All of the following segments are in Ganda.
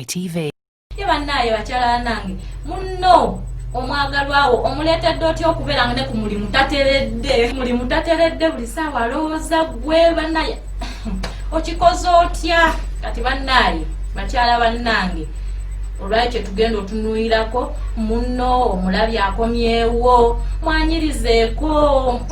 ITV. Yabanaye bakyala nange munno omwagalwawo omuleetedde otya okubeera nga ne ku mulimu tateredde buli ssaawa alowooza gwe bannaye okikoze otya kati bannaye bakyala bannange olwakyo tugenda otunuulirako munno omulabi akomyewo mwanyirizeeko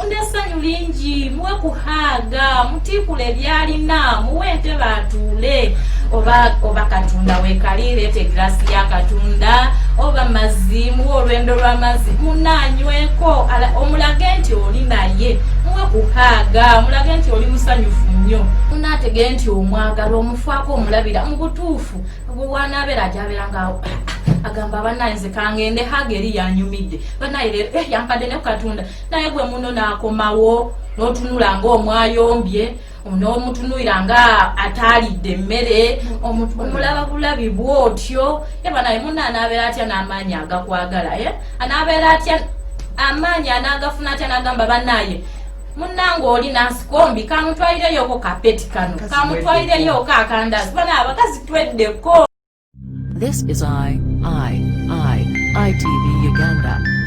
n'essanyu lingi muwe kuhaaga mutiikula ebyalina muwe entebe atuule oba katunda weekali leeta egiraasi ya katunda oba mazzi muwe olwendo lw'amazzi munaanyweko omulage nti oli naye muwe kuhaaga mulage nti oli musanyufu nnyo munaatege nti omwagala omufaako omulabira mu butuufu bwe wanaabeera ajabeera nga agamba bannaye nze kangende haga eri yanyumidde bannaye leero yampadde ne ku katunda naye gwe muno n'akomawo n'otunula ng'omwayombye n'omutunuulira nga ataalidde emmere omulaba bulabi bw'otyo yabanaye munno anaabeera atya n'amaanyi agakwagala anaabeera atya amaanyi anaagafuna atya n'agamba bannaye munnange oli nansikombi kamutwalireyoko kapeti kano kamutwalireyoko akandazi bana abakazi tweddeko. This is ITV Uganda.